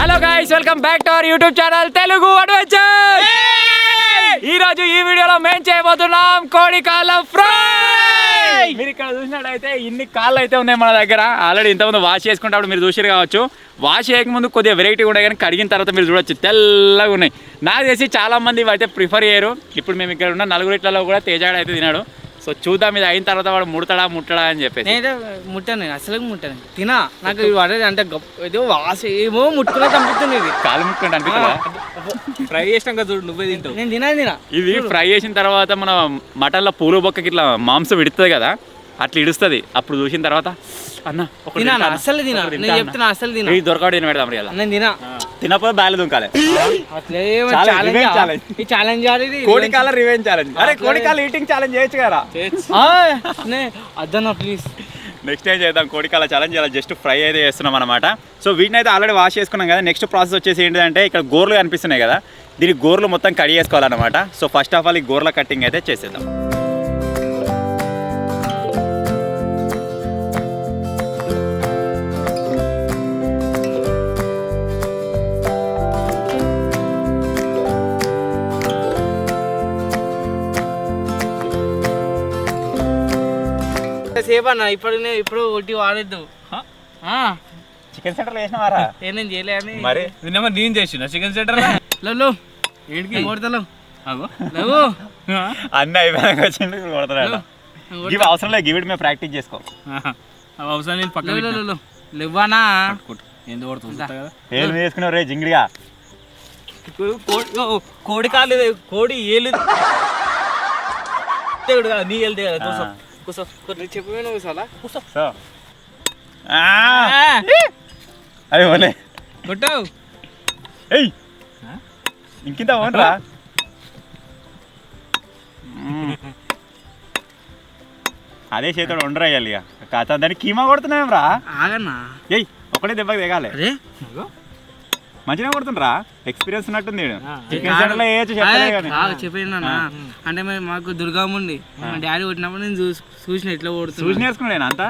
Hello guys, welcome back to our YouTube channel Telugu adventure. ఈ రోజు ఈ వీడియోలో మేము చేయబోతున్నాం కోడి కాళ్ళ ఫ్రై. మీరు ఇక్కడ చూసినట్టయితే ఇన్ని కాళ్ళు అయితే ఉన్నాయి మన దగ్గర. ఆల్రెడీ ఇంతకుముందు వాష్ చేసుకుంటే మీరు చూసిరు కావచ్చు. వాష్ చేయకముందు కొద్దిగా వెరైటీగా ఉన్నాయి, కానీ కడిగిన తర్వాత మీరు చూడొచ్చు తెల్లగా ఉన్నాయి. నాకు తెలిసి చాలా మంది ఇవైతే ప్రిఫర్ చేయరు. ఇప్పుడు మేము ఇక్కడ ఉన్న నలుగురిట్లలో కూడా తేజాడు అయితే తినాడు. సో చూద్దాం ఇది అయిన తర్వాత వాడు ముట్టడా అని చెప్పేసి. నేనైతే ముట్టాను, అసలు ముట్టాను, తినా. నాకు ఇది పడేది అంటే ఏదో వాస ఏమో ముట్టుకునే అనిపిస్తుంది. ఇది కాలు ముట్టుకుంటే అనిపిస్తుందా? ఫ్రై చేసినాక చూడు నువ్వే తింటావు. నేను తినా ఇది ఫ్రై చేసిన తర్వాత మన మటన్లో పూలు బొక్కకి ఇట్లా మాంసం విడుతుంది కదా, అట్లా ఇడుస్తుంది. అప్పుడు చూసిన తర్వాత అన్న తినా, అసలు తినా. నేను చెప్తున్నా అసలు తినా. ఇది దొరకడు తిన పెడదాం రియల్. నేను తినా. తినకపోతే బ్యాలె దుంకాలి. ఛాలెంజ్ ఆడేది కోడి కాల రివెంజ్ ఛాలెంజ్. అరే కోడి కాల ఈటింగ్ ఛాలెంజ్ చేయొచ్చు కదా. అద్దన్నా ప్లీజ్. నెక్స్ట్ టైం చేద్దాం కోడి కాల ఛాలెంజ్. అలా జస్ట్ ఫ్రై అయితే చేస్తున్నాం అనమాట. సో వీటిని అయితే ఆల్రెడీ వాష్ చేసుకున్నాం కదా. నెక్స్ట్ ప్రాసెస్ వచ్చేసి ఏంటంటే ఇక్కడ గోర్లు కనిపిస్తున్నాయి కదా, దీనికి గోర్లు మొత్తం కట్ చేసుకోవాలన్నమాట. సో ఫస్ట్ ఆఫ్ ఆల్ ఈ గోర్ల కటింగ్ అయితే చేసేద్దాం. సేపు అన్న ఇప్పుడు ఒట్టి వాడద్దు. చికెన్ సెంటర్లో వేసినవారా? నేను చేయలే అని మరి నిన్న నేను చేసిన చికెన్ సెంటర్ లో ఏంటికి కొడతలో అన్నీ అయిపోయాక వచ్చింది కొడతాడు. ఇవి అవసరం లేదు, గివిడ్ మేము ప్రాక్టీస్ చేసుకో. అవసరం నేను పక్కన లేవానా ఎందుకు కొడుతుంది కదా. ఏం చేసుకున్నావు రే జింగిడిగా? కోడి కాలు కోడి ఏలు నీ వెళ్తే కదా. చెప్పే నువ్వు చాలా సో అదే ఓలే కొట్టావు. ఏయ్ ఇంకింత ఓనరా? అదే చేతుడు ఉండరయ్యాలి ఇక కాత దాన్ని కీమా కొడుతున్నాం రా. ఆగన్నా ఏయ్ ఒకటే దెబ్బకి దిగాలి. మంచిగా కొడుతుండ్రా, ఎక్స్పీరియన్స్ ఉన్నట్టుంది. చికెన్ సెంటర్లో వేయచ్చు చెప్పేనా అంటే మాకు దుర్గమ్మ ఉంది, మా డాడీ కొట్టినప్పుడు నేను చూసిన ఎట్లా కొడుతున్నా. చూసి నేర్చుకున్నాను అంతా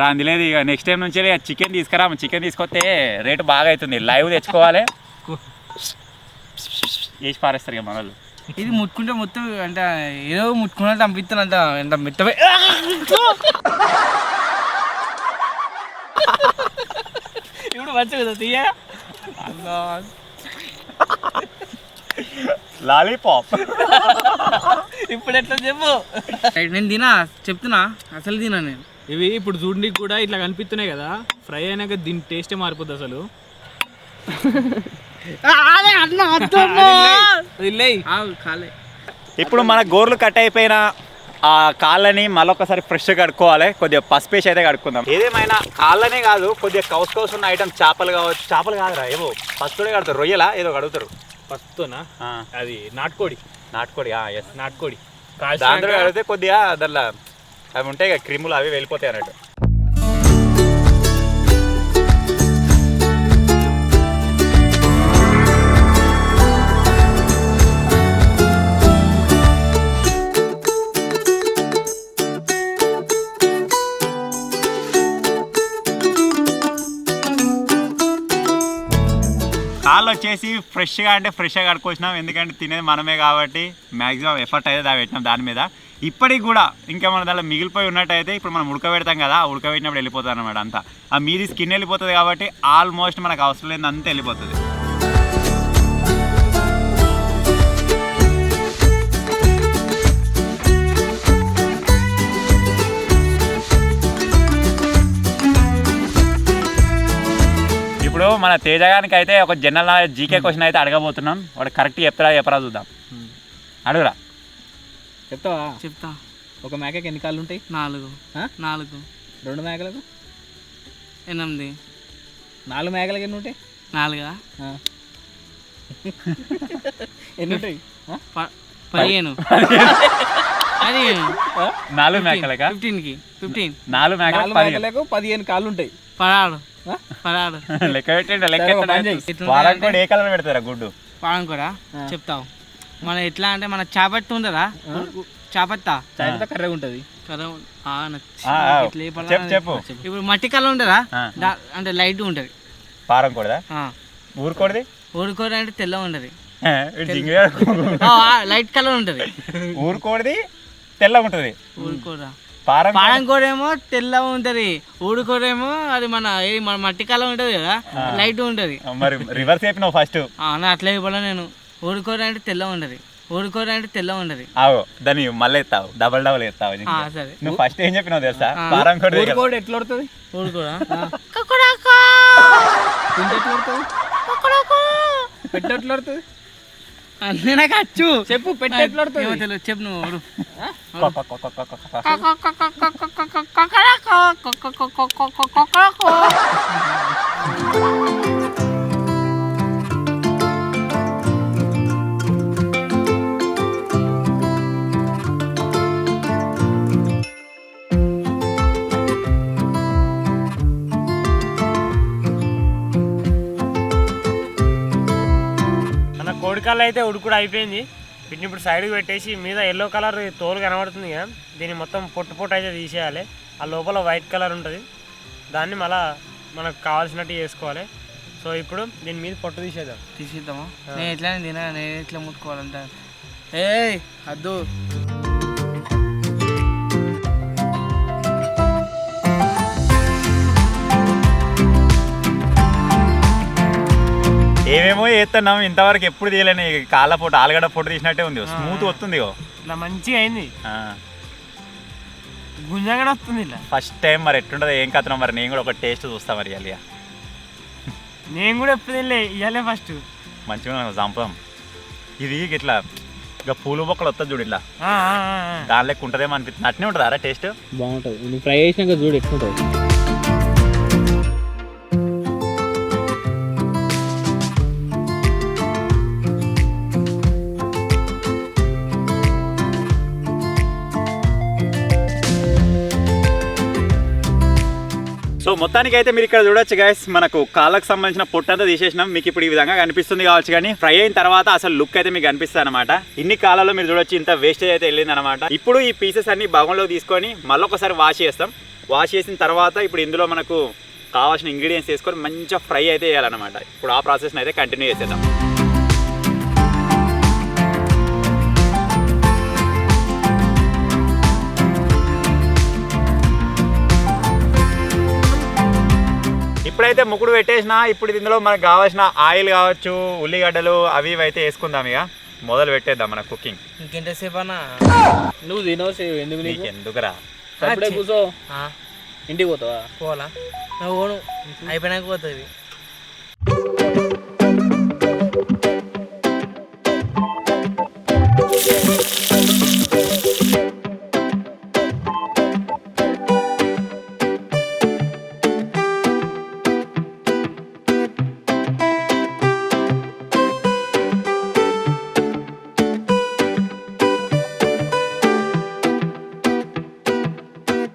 రాంది లేదు. ఇక నెక్స్ట్ టైం నుంచి చికెన్ తీసుకురా. చికెన్ తీసుకొస్తే రేటు బాగా అవుతుంది. లైవ్ తెచ్చుకోవాలి, వేసి పారేస్తారు ఇక మనలు. ఇది ముట్టుకుంటే మొత్తం అంటే ఏదో ముట్టుకున్నట్టు అనిపిస్తుంది. అంత ఎంత మెత్తవే ఇప్పుడు మంచిగా కదా తీయ లాలీపాప్. ఇప్పుడు ఎట్లా చెప్పు. నేను తినా, చెప్తున్నా అసలు తినా నేను. ఇవి ఇప్పుడు చూడడానికి కూడా ఇట్లా కనిపిస్తున్నాయి కదా, ఫ్రై అయినాక దీని టేస్టే మారిపోద్ది అసలు. ఇప్పుడు మన గోర్లు కట్ అయిపోయిన ఆ కాళ్ళని మళ్ళొకసారి ఫ్రెష్గా కడుక్కోవాలి. కొద్దిగా పసుపేసి అయితే కడుక్కుందాం. ఏదేమైనా కాళ్ళనే కాదు, కొద్దిగా కౌస్ ఉన్న ఐటమ్ చేపలు కావచ్చు. చేపలు కాదురా, ఏవో పసుపుడే కడతారు, రొయ్యలా ఏదో కడుగుతారు. పస్తునా అది నాటుకోడి. ఎస్ నాటుకోడి దాంట్లో కడిగితే కొద్దిగా దాంట్లో అవి ఉంటాయి కదా క్రిములు, అవి వెళ్ళిపోతాయి అన్నట్టు. కాళ్ళు వచ్చేసి ఫ్రెష్గా కడుక్కొచ్చినాం. ఎందుకంటే తినేది మనమే కాబట్టి మ్యాక్సిమం ఎఫర్ట్ అయితే పెట్టినాం దాని మీద. ఇప్పటికి కూడా ఇంకేమైనా దాంట్లో మిగిలిపోయి ఉన్నట్టయితే ఇప్పుడు మనం ఉడకబెడతాం కదా, ఆ ఉడకబెట్టినప్పుడు వెళ్ళిపోతుంది అనమాట అంతా. ఆ మీది స్కిన్ వెళ్ళిపోతుంది కాబట్టి ఆల్మోస్ట్ మనకు అవసరం లేని అంతా వెళ్ళిపోతుంది. ఇప్పుడు మన తేజగానికి అయితే ఒక జనరల్ నాలెడ్జ్ జీకే క్వశ్చన్ అయితే అడగబోతున్నాం. వాడు కరెక్ట్ చెప్పరా చూద్దాం. అడుగురా. చెప్తావా? చెప్తా. ఒక మేకకి ఎన్ని కాళ్ళు ఉంటాయి? 4. 2 మేకలకు 8. 4 మేకలకి ఎన్ని ఉంటాయి? 4 ఎన్ని ఉంటాయి? 15. 4 మేకలకా? 15. 4 మేకలకు 15 కాళ్ళు ఉంటాయి. 16 లెక్క పెట్టండి. వారం కూడా ఏ కలర్ పెడతారా గుడ్డు? పాడం కూడా చెప్తావు. మన ఎట్లా అంటే మన చాపత్త ఉంటుందా, చాపత్త కర్రగా ఉంటుంది. చెప్పు. ఇప్పుడు మట్టి కలర్ ఉంటుందా, అంటే లైట్ ఉంటుంది. పారం కూడా ఊరుకోడిది ఊరుకోడి అంటే తెల్ల ఉండదు, లైట్ కలర్ ఉంటుంది. ఊరుకోడిది తెల్లగా ఉంటుంది. ఊరుకోరా పారం కూడా ఏమో తెల్లగా ఉంటది, ఊడుకోడేమో అది మన మట్టి కలర్ ఉంటది కదా, లైట్ ఉంటది. మరి రివర్స్ చెప్పినావు ఫస్ట్. అట్లా ఇవ్వాలా నేను. ఊడుకోర అంటే తెల్ల ఉండదు, ఊడుకోర అంటే తెల్ల ఉండదు. దాన్ని మళ్ళీ ఎత్తావు, డబల్ ఎత్తావు. సరే నువ్వు ఫస్ట్ ఏం చెప్పినావు తెలుసా? పారం కోడి ఎట్లా పడుతుంది? ఊడుకోరా పెట్టెట్లడుతుంది అన్నీ నాకు వచ్చు. చెప్పు పెట్టెట్లడుతుంది చెప్పు నువ్వు. కోడికాళ్ళు అయితే ఉడుకుడు అయిపోయింది. వీటిని ఇప్పుడు సైడ్కి పెట్టేసి మీద ఎల్లో కలర్ తోలు కనబడుతుంది కదా, దీన్ని మొత్తం పొట్టు అయితే తీసేయాలి. ఆ లోపల వైట్ కలర్ ఉంటుంది, దాన్ని మళ్ళీ మనకు కావాల్సినట్టు చేసుకోవాలి. సో ఇప్పుడు దీని మీద పొట్టు తీసేద్దామా? నేను ఎట్లా నేను ఎట్లా ముట్టుకోవాలంట. అద్దు ఏమేమో చేస్తున్నాం, ఇంతవరకు ఎప్పుడు తీయలేని కాళ్ళ పొట్టు ఆలుగడ్డ పొట్టు తీసినట్టే ఉంది. స్మూత్ వస్తుంది, ఇలా మంచిగా అయింది, గుంజగడ వస్తుంది ఇలా. ఫస్ట్ టైం మరి ఎట్లుంటుందో ఏం కథనం, మరి నేను కూడా ఒక టేస్ట్ చూస్తా. మరి ఇవాళ నేను కూడా ఎప్పుడు ఇవ్వలే ఫస్ట్ మంచిగా చంపుదాం. ఇది ఇట్లా ఇక పూలు బొక్కలు వస్తుంది చూడు, ఇట్లా దాని లెక్క ఉంటుందేమో అనిపిస్తుంది. అట్నే ఉంటుందా రా టేస్ట్? బాగుంటుంది. నువ్వు ఫ్రై చేసినాక చూడు ఎట్లుంటుంది. సో మొత్తానికి అయితే మీరు ఇక్కడ చూడొచ్చు గైస్, మనకు కాళ్ళకు సంబంధించిన పొట్టు అంతా తీసేసినాం. మీకు ఇప్పుడు ఈ విధంగా కనిపిస్తుంది కావచ్చు, కానీ ఫ్రై అయిన తర్వాత అసలు లుక్ అయితే మీకు కనిపిస్తుంది అనమాట. ఇన్ని కాలాల్లో మీరు చూడొచ్చు ఇంత వేస్టేజ్ అయితే వెళ్ళింది అనమాట. ఇప్పుడు ఈ పీసెస్ అన్ని బగంలో తీసుకొని మళ్ళీ ఒకసారి వాష్ చేస్తాం. వాష్ చేసిన తర్వాత ఇప్పుడు ఇందులో మనకు కావాల్సిన ఇంగ్రీడియంట్స్ వేసుకొని మంచిగా ఫ్రై అయితే చేయాలన్నమాట. ఇప్పుడు ఆ ప్రాసెస్ని అయితే కంటిన్యూ చేసేద్దాం. ఇప్పుడైతే ముక్కుడు పెట్టేసిన, ఇప్పుడు ఇందులో మనకు కావాల్సిన ఆయిల్ కావచ్చు, ఉల్లిగడ్డలు అవి ఇవి అయితే వేసుకుందాం. ఇక మొదలు పెట్టేద్దాం మన కుకింగ్. ఇంకెంతసేపు అన్నా నువ్వు తినవు ఎందుకు? నీకు ఎందుకురా, అప్పుడే కూర్చో. ఇంటికి పోతావా? పోవాలా? నువ్వు పోను, అయిపోయినాక పోతుంది.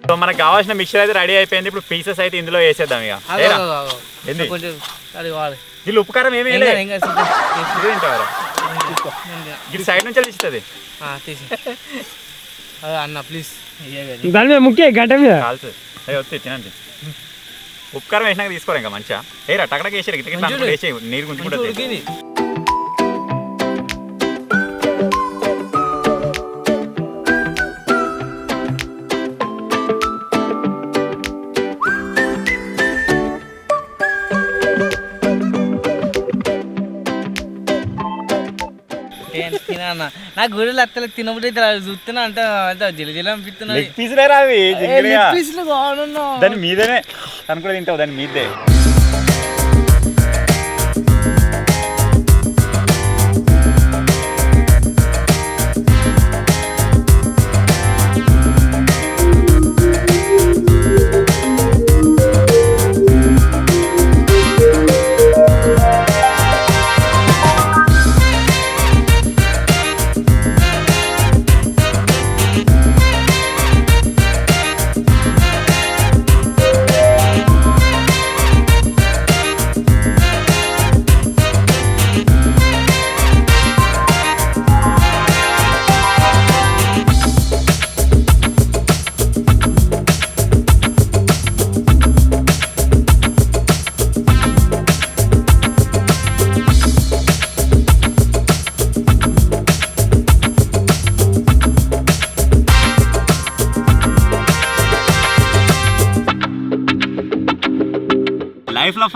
సో మనకు కావాల్సిన మిక్చర్ అయితే రెడీ అయిపోయింది. ఇప్పుడు పీసెస్ అయితే ఇందులో వేసేద్దాం. ఇక వీళ్ళు ఉప్పు కారం ఏమి ఇది సైడ్ నుంచి తీస్తుంది అన్న ప్లీజ్. దాని మీద ముఖ్య గంట మీద కాల్సు వస్తే తినండి. ఉప్పు కారం వేసినాక తీసుకోరు ఇంకా మంచిగా. ఏ టక్కడకి వేసారు వేసి నీరు గుంజుకుంటుంది. నా గుడిలో అత్తలు తినబడి చూస్తున్నా అంటే జిలజిల అనిపిస్తున్నాయి. దాని మీదనే తను కూడా తింటావు, దాని మీదే.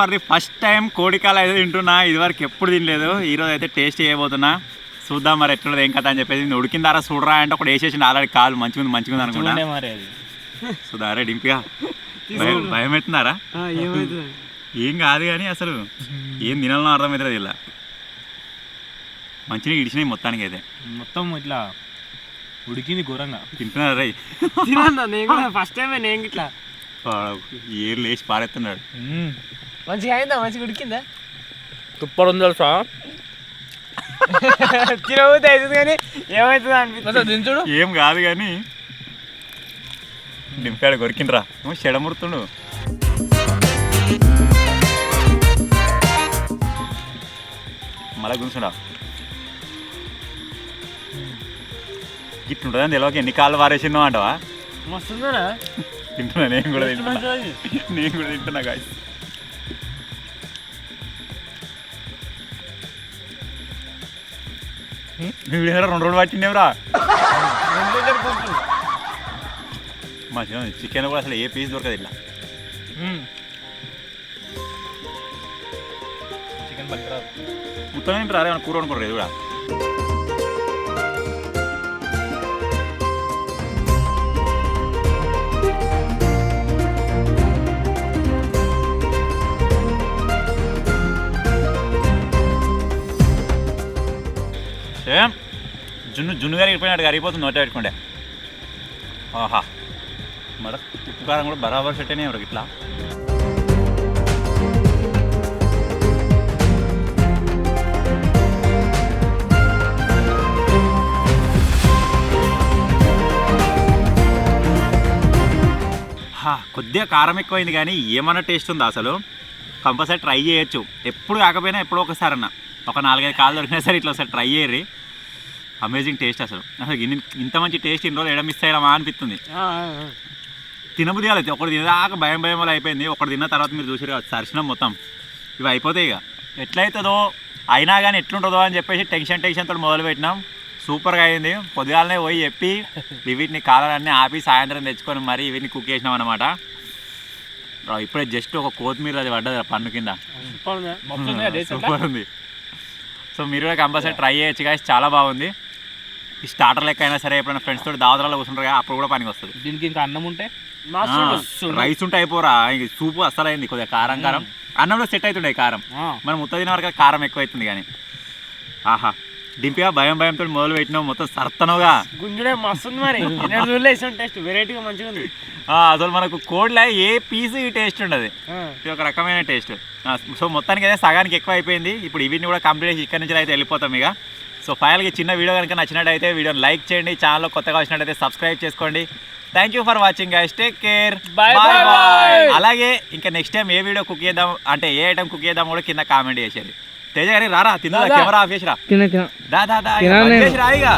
ఫర్ ది ఫస్ట్ టైం కోడికాలు అయితే తింటున్నా, ఇదివరకు ఎప్పుడు తినలేదు. ఈరోజు అయితే టేస్ట్ చేయబోతున్నా, చూద్దాం మరి ఎట్లున్నది ఏం కథ అని చెప్పేసి. ఉడికిందారా చూడరా అంటే ఒకటి వేసేసి ఆల్రెడీ కాలు మంచిగా అనుకుంటా. మరి అది చూద్దారే డింపిగా భయం అవుతున్నారా? ఏం కాదు కానీ అసలు ఏం తినాలనో అర్థమవుతుంది. ఇలా మంచిగా ఇడిచినాయి మొత్తానికి అయితే. మొత్తం ఇట్లా ఉడికింది ఘోరంగా. తింటున్నారా రై? ఫస్ట్ టైం నేను ఇట్లా ఏరు లేచి పారేస్తున్నాడు. మంచిగా అయిందా? మంచిగా ఉడికిందా? సూపర్ ఉంది తెలుసా. తినబోతే అవుతుంది కానీ ఏమవుతుంది అనిపిస్తుంది. దించుడు ఏం కాదు కానీ డింపాడు కొరికిండ్రా, నువ్వు చెడముడుతుండు. మళ్ళా కూర్చుండా ఇట్లుంటుందని తెలియక ఎన్ని కాళ్ళు వారేసినో అంటవా? మస్తుందా? తింటున్నా, నేను కూడా తింటున్నా గాయస్. నువ్వు 2 రోజులు పట్టిండేవరా? మంచిగా చికెన్ కూడా అసలు ఏ పీస్ దొరకదు ఇట్లా. చికెన్ పనికిరాదు. మొత్తం ఏంటి రారే కూర అనుకోరు ఇది కూడా. సేమ్ జున్ను కరిగిపోయినట్టు కరిగిపోతుంది నోట పెట్టుకుంటే. ఆహా మరి ఉప్పు కారం కూడా బరాబర్ సెట్ అయినాయి ఎవరికి ఇట్లా. కొద్దిగా కారం ఎక్కువైంది కానీ ఏమన్నా టేస్ట్ ఉందా అసలు? కంపల్సరీ ట్రై చేయొచ్చు. ఎప్పుడు కాకపోయినా ఎప్పుడో ఒకసారి అన్న ఒక 4-5 కాళ్ళు దొరికినా సరే ఇట్లా ఒకసారి ట్రై చేయర్రి. అమేజింగ్ టేస్ట్ అసలు. అసలు ఇంత మంచి టేస్ట్ ఇన్ని రోజులు ఎడ మిస్ అయ్యామా అనిపిస్తుంది. తినబుద్ధి కాలేదు. ఒకటి తినదాకా భయం వల్ల అయిపోయింది. ఒకటి తిన్న తర్వాత మీరు చూసారు సరిసినాం మొత్తం. ఇవి అయిపోతాయి ఇక ఎట్లయితుందో అయినా కానీ ఎట్లుంటుందో అని చెప్పేసి టెన్షన్తో మొదలు పెట్టినాం. సూపర్గా అయింది. పొద్దుగాలనే పోయి చెప్పి వీటిని కాలాలన్నీ ఆపి సాయంత్రం తెచ్చుకొని మరి వీటిని కుక్ చేసినాం అనమాట. ఇప్పుడే జస్ట్ ఒక కొత్తిమీర అది పడ్డది పన్ను కింద. సూపర్ ఉంది. సో మీరు కూడా కంపల్సరీ ట్రై చేయొచ్చు గాయస్, చాలా బాగుంది. ఈ స్టార్టర్ లెక్క అయినా సరే ఎప్పుడైనా ఫ్రెండ్స్ తోటి దావతలలో కూర్చుంటారు కదా అప్పుడు కూడా పనికి వస్తుంది. దీనికి ఇంకా అన్నం ఉంటే రైస్ ఉంటే అయిపోరా. ఇంక సూపు అస్సలు అయింది కొద్దిగా కారం అన్నంలో సెట్ అవుతుండే కారం. మనం మొత్తం తిన వరకు కారం ఎక్కువ అవుతుంది కానీ. ఆహా డింపిగా భయంతో మొదలు పెట్టినావు మొత్తం సర్తనవుగా. గుంజుడే మస్తుంది మరి. టేస్ట్ వెరైటీగా మంచిగా ఉంది. అసలు మనకు కోడిలో ఏ పీస్ ఈ టేస్ట్ ఉండదు. ఇది ఒక రకమైన టేస్ట్. సో మొత్తానికి అయితే సగానికి ఎక్కువ అయిపోయింది. ఇప్పుడు వీటిని కూడా కంప్లీట్ చేసి ఇక్కడి నుంచి అయితే వెళ్ళిపోతాం ఇక. సో ఫైనల్గా చిన్న వీడియో కనుక నచ్చినట్టయితే వీడియోని లైక్ చేయండి. ఛానల్లో కొత్తగా వచ్చినట్టయితే సబ్స్క్రైబ్ చేసుకోండి. Thank you for watching guys. Take care. Bye. అలాగే ఇంకా నెక్స్ట్ టైం ఏ వీడియో కుక్ చేద్దాం అంటే ఏ ఐటమ్ కుక్ చేద్దాం కూడా కింద కామెంట్ చేసేది. తేజ గారి రారా తిందా, కెమెరా ఆఫ్ చేసిరా. దా దా దా చేసిరా ఇక.